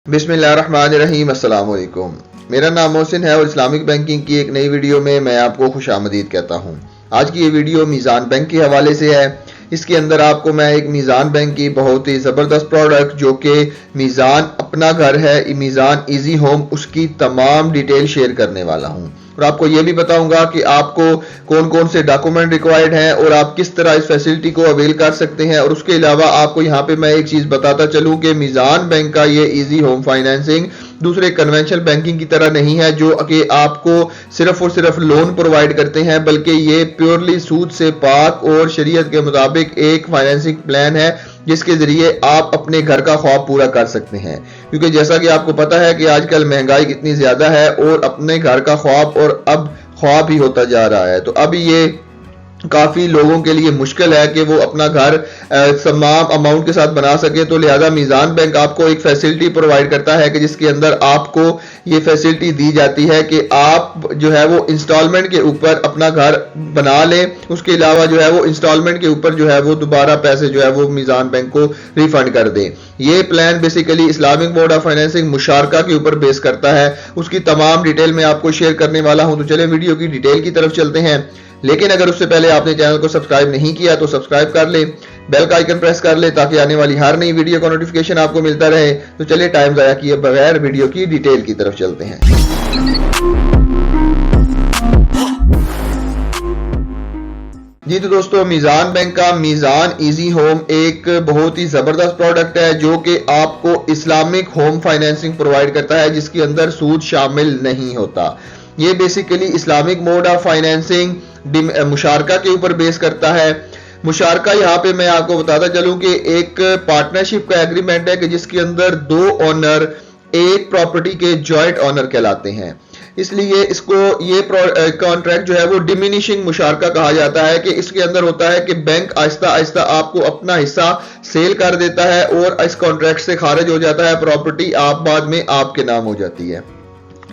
बिस्मिल्लाहिर्रहमानिर्रहीम। अस्सलाम वालेकुम। मेरा नाम मोहसिन है और इस्लामिक बैंकिंग की एक नई वीडियो में मैं आपको खुशामदीद कहता हूँ। आज की ये वीडियो मीज़ान बैंक के हवाले से है। इसके अंदर आपको मैं एक मीज़ान बैंक की बहुत ही ज़बरदस्त प्रोडक्ट जो कि मीज़ान अपना घर है, मीज़ान इजी होम, उसकी तमाम डिटेल शेयर करने वाला हूँ और आपको ये भी बताऊंगा कि आपको कौन कौन से डॉक्यूमेंट रिक्वायर्ड हैं और आप किस तरह इस फैसिलिटी को अवेल कर सकते हैं। और उसके अलावा आपको यहाँ पे मैं एक चीज़ बताता चलूँ कि मीज़ान बैंक का ये इजी होम फाइनेंसिंग दूसरे कन्वेंशनल बैंकिंग की तरह नहीं है जो कि आपको सिर्फ और सिर्फ लोन प्रोवाइड करते हैं, बल्कि ये प्योरली सूद से पाक और शरीयत के मुताबिक एक फाइनेंसिंग प्लान है जिसके जरिए आप अपने घर का ख्वाब पूरा कर सकते हैं। क्योंकि जैसा कि आपको पता है कि आजकल महंगाई कितनी ज्यादा है और अपने घर का ख्वाब और अब ख्वाब ही होता जा रहा है, तो अब ये काफ़ी लोगों के लिए मुश्किल है कि वो अपना घर तमाम अमाउंट के साथ बना सके। तो लिहाजा मीज़ान बैंक आपको एक फैसिलिटी प्रोवाइड करता है कि जिसके अंदर आपको ये फैसिलिटी दी जाती है कि आप जो है वो इंस्टॉलमेंट के ऊपर अपना घर बना लें। उसके अलावा जो है वो इंस्टॉलमेंट के ऊपर जो है वो दोबारा पैसे जो है वो मीज़ान बैंक को रिफंड कर दें। ये plan basically Islamic board of financing मुशारका के ऊपर बेस करता है। उसकी तमाम डिटेल मैं आपको शेयर करने वाला हूं। तो चलिए वीडियो की डिटेल की तरफ चलते हैं। लेकिन अगर उससे पहले आपने चैनल को सब्सक्राइब नहीं किया तो सब्सक्राइब कर ले, बेल का आइकन प्रेस कर ले ताकि आने वाली हर नई वीडियो का नोटिफिकेशन आपको मिलता रहे। तो चलिए टाइम ज़ाया किए बगैर वीडियो की डिटेल की तरफ चलते हैं। जी तो दोस्तों, मीज़ान बैंक का मीज़ान इजी होम एक बहुत ही ज़बरदस्त प्रोडक्ट है जो कि आपको इस्लामिक होम फाइनेंसिंग प्रोवाइड करता है जिसके अंदर सूद शामिल नहीं होता। ये basically Islamic mode of financing मुशारका के ऊपर बेस करता है। मुशारका यहाँ पे मैं आपको बताता चलूँ कि एक पार्टनरशिप का एग्रीमेंट है कि जिसके अंदर दो ओनर एक प्रॉपर्टी के जॉइंट ओनर कहलाते हैं। इसलिए इसको ये कॉन्ट्रैक्ट जो है वो डिमिनिशिंग मुशारका कहा जाता है कि इसके अंदर होता है कि बैंक आहिस्ता आहिस्ता आपको अपना हिस्सा सेल कर देता है और इस कॉन्ट्रैक्ट से खारिज हो जाता है, प्रॉपर्टी आप बाद में आपके नाम हो जाती है।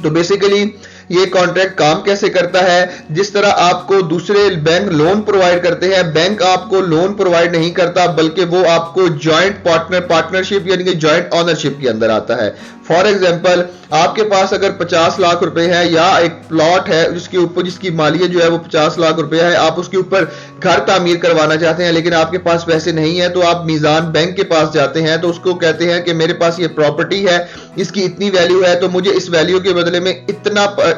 तो बेसिकली ये कॉन्ट्रैक्ट काम कैसे करता है, जिस तरह आपको दूसरे बैंक लोन प्रोवाइड करते हैं, बैंक आपको लोन प्रोवाइड नहीं करता बल्कि वो आपको जॉइंट पार्टनरशिप यानी कि जॉइंट ओनरशिप के अंदर आता है। फॉर एग्जांपल, आपके पास अगर 50 लाख रुपए है या एक प्लॉट है जिसके ऊपर जिसकी मालियत जो है वो 50 लाख रुपए है, आप उसके ऊपर घर तामीर करवाना चाहते हैं लेकिन आपके पास पैसे नहीं है, तो आप मीज़ान बैंक के पास जाते हैं तो उसको कहते हैं कि मेरे पास ये प्रॉपर्टी है, इसकी इतनी वैल्यू है, तो मुझे इस वैल्यू के बदले में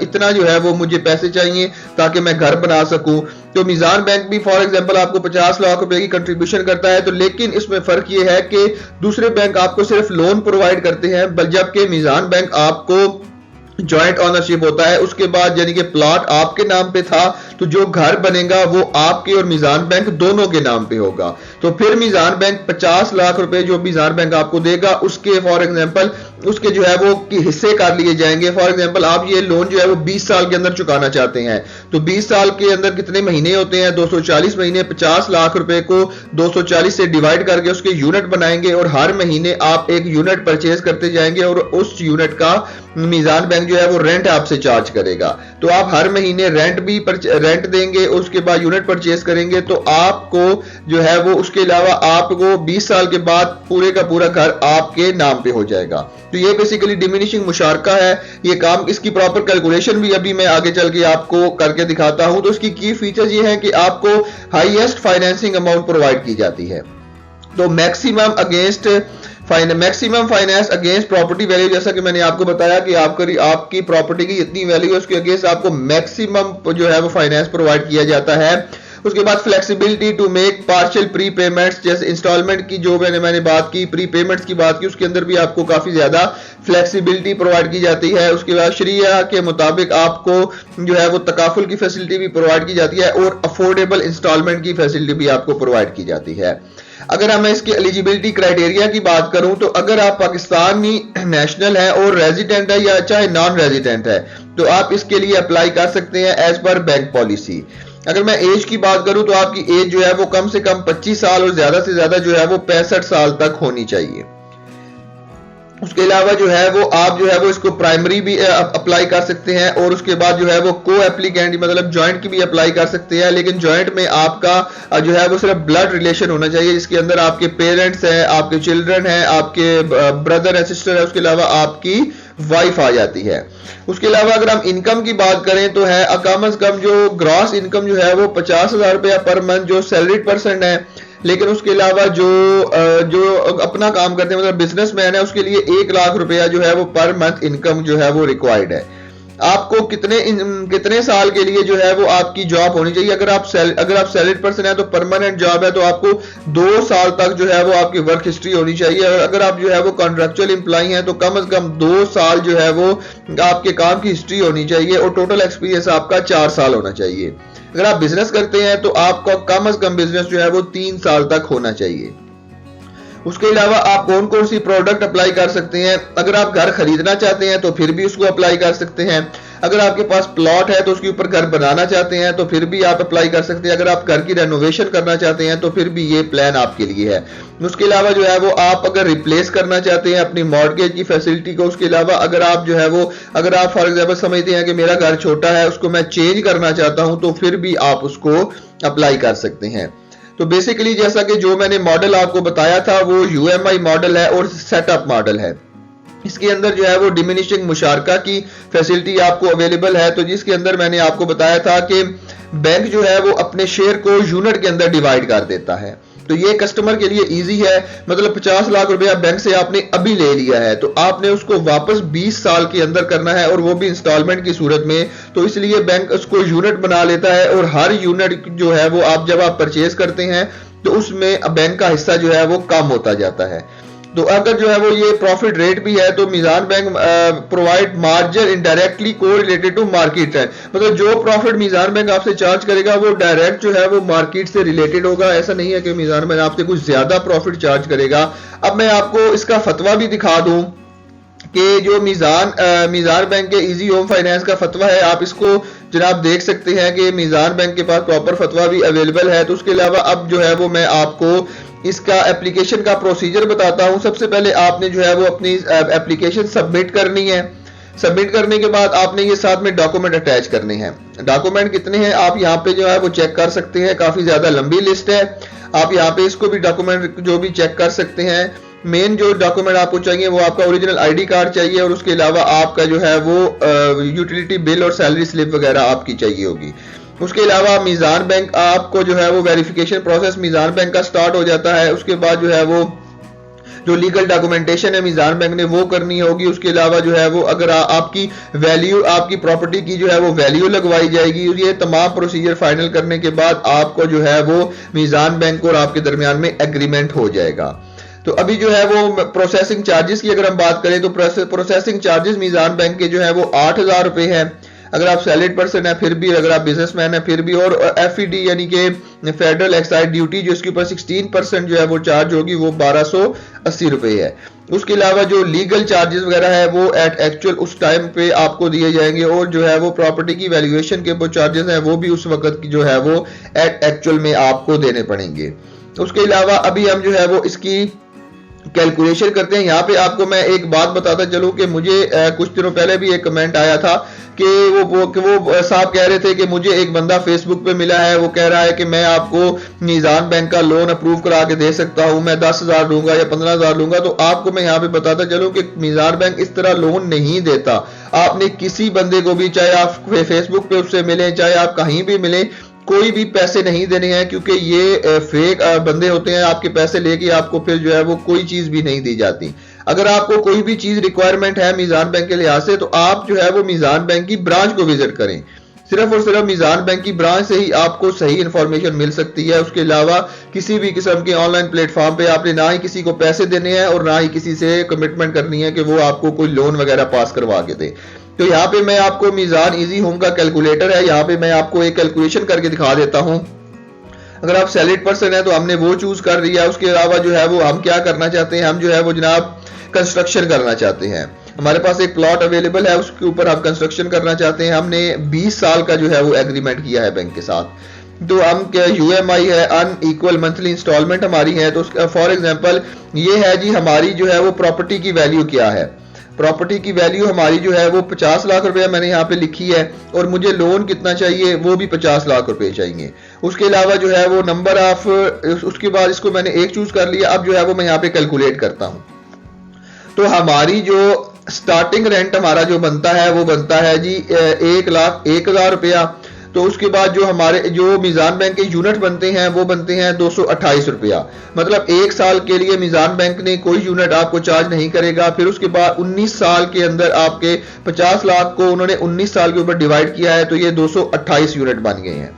इतना जो है वो मुझे पैसे चाहिए ताकि मैं घर बना सकूं। तो मीज़ान बैंक भी फॉर एग्जांपल आपको 50 लाख रुपए की कंट्रीब्यूशन करता है, तो लेकिन इसमें फर्क ये है कि दूसरे बैंक आपको सिर्फ लोन प्रोवाइड करते हैं जबकि मीज़ान बैंक आपको जॉइंट ओनरशिप होता है। उसके बाद यानी कि प्लॉट आपके नाम पे था तो जो घर बनेगा वो आपके और मीज़ान बैंक दोनों के नाम पे होगा। तो फिर मीज़ान बैंक 50 लाख रुपए जो मीज़ान बैंक आपको देगा उसके फॉर एग्जांपल उसके जो है वो हिस्से कर लिए जाएंगे। फॉर एग्जांपल आप ये लोन जो है वो 20 साल के अंदर चुकाना चाहते हैं, तो 20 साल के अंदर कितने महीने होते हैं, 240 महीने। 50 लाख रुपए को 240 से डिवाइड करके उसके यूनिट बनाएंगे और हर महीने आप एक यूनिट परचेज करते जाएंगे और उस यूनिट का मीज़ान बैंक जो है वो रेंट आपसे चार्ज करेगा। तो आप हर महीने रेंट देंगे, उसके बाद यूनिट परचेज करेंगे, तो आपको जो है वो उसके अलावा आपको 20 साल के बाद पूरे का पूरा घर आपके नाम पे हो जाएगा। तो ये बेसिकली डिमिनिशिंग मुशारका है। ये काम इसकी प्रॉपर कैलकुलेशन भी अभी मैं आगे चल के आपको करके दिखाता हूं। तो इसकी की फीचर्स ये है कि आपको हाईएस्ट फाइनेंसिंग अमाउंट प्रोवाइड की जाती है। तो maximum finance against property value, जैसा कि मैंने आपको बताया कि आपकी प्रॉपर्टी की इतनी वैल्यू है उसके अगेंस्ट आपको मैक्सिमम जो है वो फाइनेंस प्रोवाइड किया जाता है। उसके बाद flexibility to make partial prepayments, जैसे इंस्टॉलमेंट की जो मैंने बात की, प्री पेमेंट्स की बात की, उसके अंदर भी आपको काफी ज्यादा फ्लेक्सिबिलिटी प्रोवाइड की जाती है। उसके बाद शरिया के मुताबिक आपको जो है वो तकाफुल की फैसिलिटी भी प्रोवाइड की जाती है और अफोर्डेबल इंस्टॉलमेंट की फैसिलिटी भी आपको प्रोवाइड की जाती है। अगर मैं इसके एलिजिबिलिटी क्राइटेरिया की बात करूं तो अगर आप पाकिस्तानी नेशनल है और रेजिडेंट है या चाहे नॉन रेजिडेंट है तो आप इसके लिए अप्लाई कर सकते हैं एज पर बैंक पॉलिसी। अगर मैं एज की बात करूं तो आपकी एज जो है वो कम से कम 25 साल और ज्यादा से ज्यादा जो है वो 65 साल तक होनी चाहिए। उसके अलावा जो है वो आप जो है वो इसको प्राइमरी भी अप्लाई कर सकते हैं और उसके बाद जो है वो को एप्लीकेंट मतलब जॉइंट की भी अप्लाई कर सकते हैं। लेकिन जॉइंट में आपका जो है वो सिर्फ ब्लड रिलेशन होना चाहिए, जिसके अंदर आपके पेरेंट्स हैं, आपके चिल्ड्रन हैं, आपके ब्रदर है, सिस्टर है, उसके अलावा आपकी वाइफ आ जाती है। उसके अलावा अगर हम इनकम की बात करें तो है कम से कम जो ग्रॉस इनकम जो है वो 50,000 रुपया पर मंथ जो सैलरीड पर्सन है। लेकिन उसके अलावा जो अपना काम करते हैं मतलब बिजनेसमैन है, उसके लिए 1 लाख रुपया जो है वो पर मंथ इनकम जो है वो रिक्वायर्ड है। आपको कितने साल के लिए जो है वो आपकी जॉब होनी चाहिए? अगर आप सैलरीड पर्सन है तो परमानेंट जॉब है तो आपको 2 साल तक जो है वो आपकी वर्क हिस्ट्री होनी चाहिए। और अगर आप जो है वो कॉन्ट्रेक्चुअल एम्प्लॉई हैं तो कम से कम 2 साल जो है वो आपके काम की हिस्ट्री होनी चाहिए और टोटल एक्सपीरियंस आपका 4 साल होना चाहिए। अगर आप बिजनेस करते हैं तो आपका कम से कम बिजनेस जो है वो 3 साल तक होना चाहिए। उसके अलावा आप कौन कौन सी प्रोडक्ट अप्लाई कर सकते हैं? अगर आप घर खरीदना चाहते हैं तो फिर भी उसको अप्लाई कर सकते हैं। अगर आपके पास प्लॉट है तो उसके ऊपर घर बनाना चाहते हैं तो फिर भी आप अप्लाई कर सकते हैं। अगर आप घर की रेनोवेशन करना चाहते हैं तो फिर भी ये प्लान आपके लिए है। उसके अलावा जो है वो आप अगर रिप्लेस करना चाहते हैं अपनी मॉर्गेज की फैसिलिटी को, उसके अलावा अगर आप जो है वो अगर आप फॉर एग्जाम्पल समझते हैं कि मेरा घर छोटा है, उसको मैं चेंज करना चाहता हूं, तो फिर भी आप उसको अप्लाई कर सकते हैं। तो बेसिकली जैसा कि जो मैंने मॉडल आपको बताया था वो यूएमआई मॉडल है और सेटअप मॉडल है। इसके अंदर जो है वो डिमिनिशिंग मुशारका की फैसिलिटी आपको अवेलेबल है। तो जिसके अंदर मैंने आपको बताया था कि बैंक जो है वो अपने शेयर को यूनिट के अंदर डिवाइड कर देता है। तो ये कस्टमर के लिए इजी है। मतलब 50 लाख रुपया बैंक से आपने अभी ले लिया है तो आपने उसको वापस 20 साल के अंदर करना है और वो भी इंस्टॉलमेंट की सूरत में। तो इसलिए बैंक उसको यूनिट बना लेता है और हर यूनिट जो है वो जब आप परचेज करते हैं तो उसमें बैंक का हिस्सा जो है वो कम होता जाता है। तो अगर जो है वो ये प्रॉफिट रेट भी है तो मीजान बैंक प्रोवाइड मार्जिन इनडायरेक्टली को रिलेटेड टू मार्केट है। मतलब जो प्रॉफिट मीजान बैंक आपसे चार्ज करेगा वो डायरेक्ट जो है वो मार्केट से रिलेटेड होगा। ऐसा नहीं है कि मीजान बैंक आपसे कुछ ज्यादा प्रॉफिट चार्ज करेगा। अब मैं आपको इसका फतवा भी दिखा दूं कि जो मीजान बैंक के इजी होम फाइनेंस का फतवा है, आप इसको जनाब देख सकते हैं कि मीजान बैंक के पास प्रॉपर फतवा भी अवेलेबल है। तो उसके अलावा अब जो है वो मैं आपको इसका एप्लीकेशन का प्रोसीजर बताता हूं। सबसे पहले आपने जो है वो अपनी एप्लीकेशन सबमिट करनी है। सबमिट करने के बाद आपने ये साथ में डॉक्यूमेंट अटैच करने हैं। डॉक्यूमेंट कितने हैं आप यहाँ पे जो है वो चेक कर सकते हैं, काफी ज्यादा लंबी लिस्ट है। आप यहाँ पे इसको भी डॉक्यूमेंट जो भी चेक कर सकते हैं। मेन जो डॉक्यूमेंट आपको चाहिए वो आपका ओरिजिनल आईडी कार्ड चाहिए और उसके अलावा आपका जो है वो यूटिलिटी बिल और सैलरी स्लिप वगैरह आपकी चाहिए होगी। उसके अलावा मीजान बैंक आपको जो है वो वेरिफिकेशन प्रोसेस मीजान बैंक का स्टार्ट हो जाता है। उसके बाद जो है वो जो लीगल डॉक्यूमेंटेशन है मीजान बैंक ने वो करनी होगी। उसके अलावा जो है वो अगर आपकी वैल्यू आपकी प्रॉपर्टी की जो है वो वैल्यू लगवाई जाएगी। ये तमाम प्रोसीजर फाइनल करने के बाद आपको जो है वो मीजान बैंक और आपके दरमियान में एग्रीमेंट हो जाएगा। तो अभी जो है वो प्रोसेसिंग चार्जेस की अगर हम बात करें तो प्रोसेसिंग चार्जेस मीजान बैंक के जो है वो 8,000 रुपए है अगर आप सैलरीड पर्सन है फिर भी, अगर आप बिजनेसमैन है फिर भी। और एफईडी यानी कि फेडरल एक्साइज ड्यूटी जो इसके ऊपर 16% जो है वो चार्ज होगी वो 1280 रुपए है। उसके अलावा जो लीगल चार्जेस वगैरह है वो एट एक्चुअल उस टाइम पे आपको दिए जाएंगे और जो है वो प्रॉपर्टी की वैल्यूएशन के वो चार्जेस हैं वो भी उस वक्त की जो है वो एट एक्चुअल में आपको देने पड़ेंगे। उसके अलावा अभी हम जो है वो इसकी कैलकुलेशन करते हैं। यहाँ पे आपको मैं एक बात बताता चलूं कि मुझे कुछ दिनों पहले भी एक कमेंट आया था कि वो साहब कह रहे थे कि मुझे एक बंदा फेसबुक पे मिला है, वो कह रहा है कि मैं आपको मीजान बैंक का लोन अप्रूव करा के दे सकता हूं, मैं 10,000 लूंगा या 15,000 लूंगा। तो आपको मैं यहाँ पे बताता चलूं कि मीजान बैंक इस तरह लोन नहीं देता। आपने किसी बंदे को भी, चाहे आप फेसबुक पे उससे मिले, चाहे आप कहीं भी मिले, कोई भी पैसे नहीं देने हैं क्योंकि ये फेक बंदे होते हैं। आपके पैसे लेके आपको फिर जो है वो कोई चीज भी नहीं दी जाती। अगर आपको कोई भी चीज रिक्वायरमेंट है मीजान बैंक के लिहाज से तो आप जो है वो मीजान बैंक की ब्रांच को विजिट करें। सिर्फ और सिर्फ मीजान बैंक की ब्रांच से ही आपको सही इंफॉर्मेशन मिल सकती है। उसके अलावा किसी भी किस्म के ऑनलाइन प्लेटफॉर्म पे आपने ना ही किसी को पैसे देने हैं और ना ही किसी से कमिटमेंट करनी है कि वो आपको कोई लोन वगैरह पास करवा के दे। तो यहाँ पे मैं आपको मीजान इजी होम का कैलकुलेटर है, यहाँ पे मैं आपको एक कैलकुलेशन करके दिखा देता हूँ। अगर आप सैलरीड पर्सन है तो हमने वो चूज कर लिया। उसके अलावा जो है वो हम क्या करना चाहते हैं, हम जो है वो जनाब कंस्ट्रक्शन करना चाहते हैं। हमारे पास एक प्लॉट अवेलेबल है, उसके ऊपर हम कंस्ट्रक्शन करना चाहते हैं। हमने 20 साल का जो है वो एग्रीमेंट किया है बैंक के साथ। तो हम UMI है, अनइक्वल मंथली इंस्टॉलमेंट हमारी है। तो फॉर एग्जांपल ये है जी हमारी जो है वो प्रॉपर्टी की वैल्यू क्या है। प्रॉपर्टी की वैल्यू हमारी जो है वो 50 लाख रुपया मैंने यहाँ पे लिखी है, और मुझे लोन कितना चाहिए, वो भी 50 लाख रुपए चाहिए। उसके अलावा जो है वो नंबर ऑफ, उसके बाद इसको मैंने एक चूज कर लिया। अब जो है वो मैं यहाँ पे कैलकुलेट करता हूँ। तो हमारी जो स्टार्टिंग रेंट हमारा जो बनता है वो बनता है जी 1,01,000 रुपया। तो उसके बाद जो हमारे जो मीज़ान बैंक के यूनिट बनते हैं वो बनते हैं 228 रुपया। मतलब एक साल के लिए मीज़ान बैंक ने कोई यूनिट आपको चार्ज नहीं करेगा। फिर उसके बाद 19 साल के अंदर आपके 50 लाख को उन्होंने 19 साल के ऊपर डिवाइड किया है, तो ये 228 यूनिट बन गए हैं।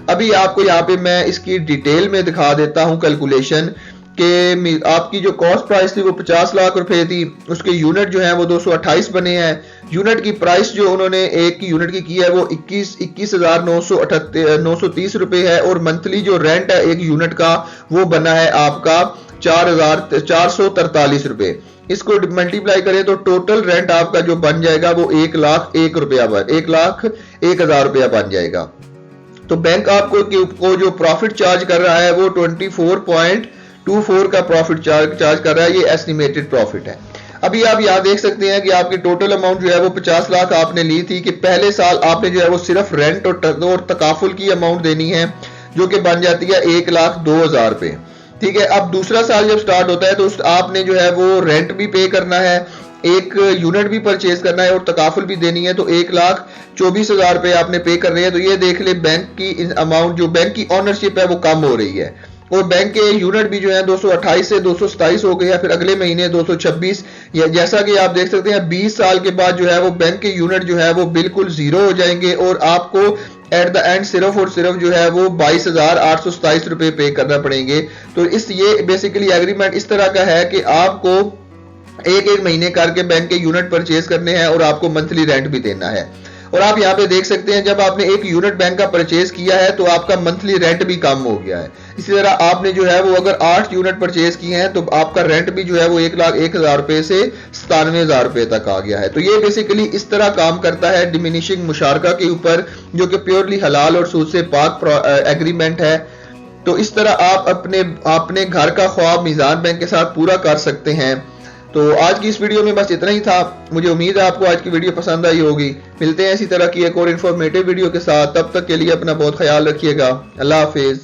अभी आपको यहाँ पे मैं इसकी डिटेल में दिखा देता हूँ कैलकुलेशन कि आपकी जो कॉस्ट प्राइस थी वो 50 लाख रुपए थी, उसके यूनिट जो है वो 228 बने हैं। यूनिट की प्राइस जो उन्होंने एक यूनिट की है वो 21,930 रुपए है, और मंथली जो रेंट है एक यूनिट का वो बना है आपका 4,443 रुपए। इसको मल्टीप्लाई करें तो टोटल रेंट आपका जो बन जाएगा वो 1,01,000 रुपया बन जाएगा। तो बैंक आपको जो प्रॉफिट चार्ज कर रहा है वो 24.24 का प्रॉफिट चार्ज कर रहा है। ये एस्टिमेटेड प्रॉफिट है। अभी आप यहाँ देख सकते हैं कि आपकी टोटल अमाउंट जो है वो 50 लाख आपने ली थी, कि पहले साल आपने जो है वो सिर्फ रेंट और तकाफुल की अमाउंट देनी है, जो कि बन जाती है 1,02,000 रुपए। ठीक है, अब दूसरा साल जब स्टार्ट होता है तो आपने जो है वो रेंट भी पे करना है, एक यूनिट भी परचेज करना है और तकाफुल भी देनी है। तो 1,24,000 रुपए आपने पे करने हैं। तो ये देख ले बैंक की अमाउंट, जो बैंक की ऑनरशिप है वो कम हो रही है, और बैंक के यूनिट भी जो है 228 से 227 हो गए हैं। फिर अगले महीने 226, या जैसा कि आप देख सकते हैं 20 साल के बाद जो है वो बैंक के यूनिट जो है वो बिल्कुल जीरो हो जाएंगे, और आपको एट द एंड सिर्फ और सिर्फ जो है वो 22,827 रुपए पे करना पड़ेंगे। तो ये बेसिकली एग्रीमेंट इस तरह का है कि आपको एक महीने करके बैंक के यूनिट परचेज करने हैं और आपको मंथली रेंट भी देना है। और आप यहाँ पे देख सकते हैं जब आपने एक यूनिट बैंक का परचेज किया है तो आपका मंथली रेंट भी कम हो गया है। इसी तरह आपने जो है वो अगर 8 यूनिट परचेज किए हैं तो आपका रेंट भी जो है वो 1,01,000 रुपए से 97,000 रुपए तक आ गया है। तो ये बेसिकली इस तरह काम करता है डिमिनिशिंग मुशारका के ऊपर, जो कि प्योरली हलाल और सूद से पाक एग्रीमेंट है। तो इस तरह आप अपने घर का ख्वाब मीज़ान बैंक के साथ पूरा कर सकते हैं। तो आज की इस वीडियो में बस इतना ही था। मुझे उम्मीद है आपको आज की वीडियो पसंद आई होगी। मिलते हैं इसी तरह की एक और इन्फॉर्मेटिव वीडियो के साथ। तब तक के लिए अपना बहुत ख्याल रखिएगा। अल्लाह हाफिज।